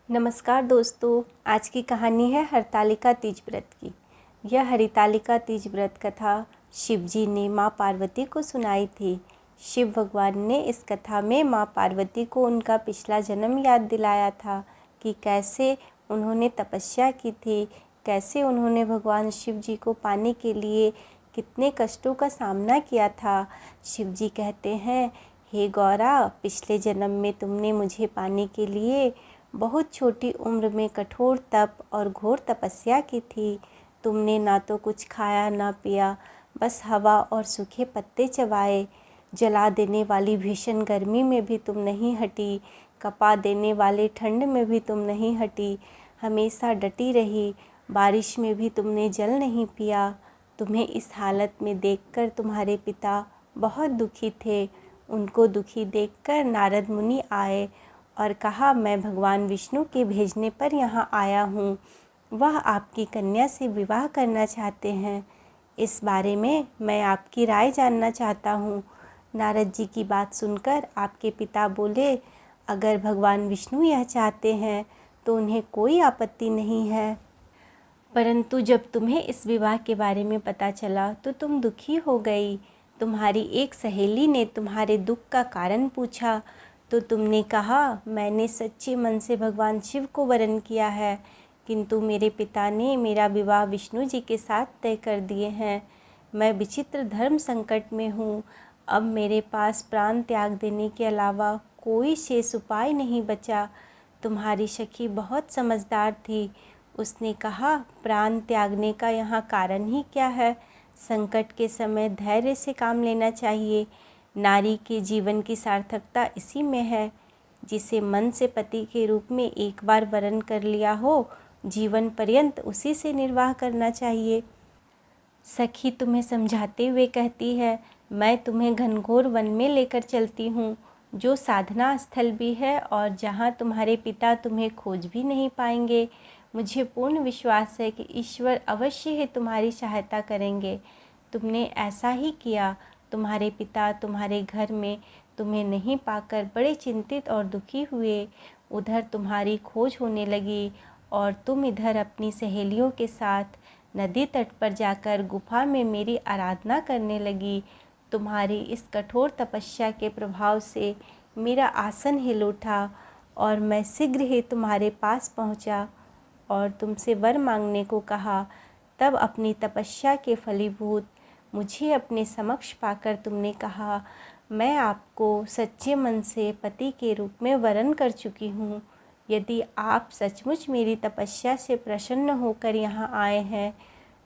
नमस्कार दोस्तों, आज की कहानी है हरतालिका तीज व्रत की। यह हरितालिका तीज व्रत कथा शिव जी ने माँ पार्वती को सुनाई थी। शिव भगवान ने इस कथा में माँ पार्वती को उनका पिछला जन्म याद दिलाया था कि कैसे उन्होंने तपस्या की थी, कैसे उन्होंने भगवान शिव जी को पाने के लिए कितने कष्टों का सामना किया था। शिव जी कहते हैं, हे गौरा, पिछले जन्म में तुमने मुझे पाने के लिए बहुत छोटी उम्र में कठोर तप और घोर तपस्या की थी। तुमने ना तो कुछ खाया ना पिया, बस हवा और सूखे पत्ते चबाए। जला देने वाली भीषण गर्मी में भी तुम नहीं हटी, कपा देने वाले ठंड में भी तुम नहीं हटी, हमेशा डटी रही। बारिश में भी तुमने जल नहीं पिया। तुम्हें इस हालत में देखकर तुम्हारे पिता बहुत दुखी थे। उनको दुखी देखकर नारद मुनि आए और कहा, मैं भगवान विष्णु के भेजने पर यहाँ आया हूँ। वह आपकी कन्या से विवाह करना चाहते हैं। इस बारे में मैं आपकी राय जानना चाहता हूँ। नारद जी की बात सुनकर आपके पिता बोले, अगर भगवान विष्णु यह चाहते हैं तो उन्हें कोई आपत्ति नहीं है, परंतु जब तुम्हें इस विवाह के बारे में पता चला तो तुम दुखी हो गई। तुम्हारी एक सहेली ने तुम्हारे दुख का कारण पूछा तो तुमने कहा, मैंने सच्चे मन से भगवान शिव को वरण किया है, किंतु मेरे पिता ने मेरा विवाह विष्णु जी के साथ तय कर दिए हैं। मैं विचित्र धर्म संकट में हूँ। अब मेरे पास प्राण त्याग देने के अलावा कोई शेष उपाय नहीं बचा। तुम्हारी सखी बहुत समझदार थी। उसने कहा, प्राण त्यागने का यहाँ कारण ही क्या है? संकट के समय धैर्य से काम लेना चाहिए। नारी के जीवन की सार्थकता इसी में है। जिसे मन से पति के रूप में एक बार वरण कर लिया हो, जीवन पर्यंत उसी से निर्वाह करना चाहिए। सखी तुम्हें समझाते हुए कहती है, मैं तुम्हें घनघोर वन में लेकर चलती हूँ, जो साधना स्थल भी है और जहाँ तुम्हारे पिता तुम्हें खोज भी नहीं पाएंगे। मुझे पूर्ण विश्वास है कि ईश्वर अवश्य ही तुम्हारी सहायता करेंगे। तुमने ऐसा ही किया। तुम्हारे पिता तुम्हारे घर में तुम्हें नहीं पाकर बड़े चिंतित और दुखी हुए। उधर तुम्हारी खोज होने लगी और तुम इधर अपनी सहेलियों के साथ नदी तट पर जाकर गुफा में मेरी आराधना करने लगी। तुम्हारी इस कठोर तपस्या के प्रभाव से मेरा आसन हिल उठा और मैं शीघ्र ही तुम्हारे पास पहुंचा और तुमसे वर मांगने को कहा। तब अपनी तपस्या के फलीभूत मुझे अपने समक्ष पाकर तुमने कहा, मैं आपको सच्चे मन से पति के रूप में वरण कर चुकी हूँ। यदि आप सचमुच मेरी तपस्या से प्रसन्न होकर यहाँ आए हैं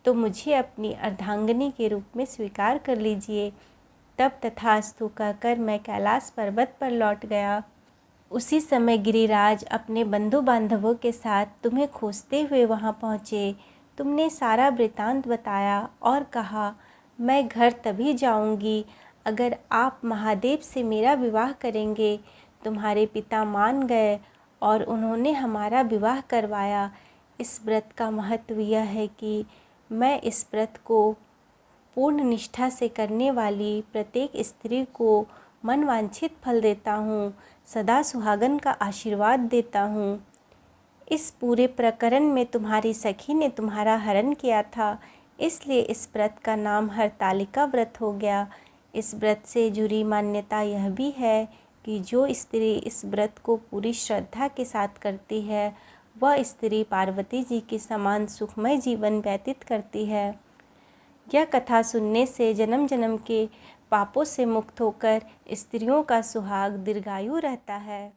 तो मुझे अपनी अर्धांगिनी के रूप में स्वीकार कर लीजिए। तब तथास्तु कहकर मैं कैलाश पर्वत पर लौट गया। उसी समय गिरिराज अपने बंधु बांधवों के साथ तुम्हें खोजते हुए वहाँ पहुँचे। तुमने सारा वृतांत बताया और कहा, मैं घर तभी जाऊंगी अगर आप महादेव से मेरा विवाह करेंगे। तुम्हारे पिता मान गए और उन्होंने हमारा विवाह करवाया। इस व्रत का महत्व यह है कि मैं इस व्रत को पूर्ण निष्ठा से करने वाली प्रत्येक स्त्री को मनवांछित फल देता हूँ, सदा सुहागन का आशीर्वाद देता हूँ। इस पूरे प्रकरण में तुम्हारी सखी ने तुम्हारा हरण किया था, इसलिए इस व्रत का नाम हरतालिका व्रत हो गया। इस व्रत से जुड़ी मान्यता यह भी है कि जो स्त्री इस व्रत को पूरी श्रद्धा के साथ करती है, वह स्त्री पार्वती जी के समान सुखमय जीवन व्यतीत करती है। यह कथा सुनने से जन्म जन्म के पापों से मुक्त होकर स्त्रियों का सुहाग दीर्घायु रहता है।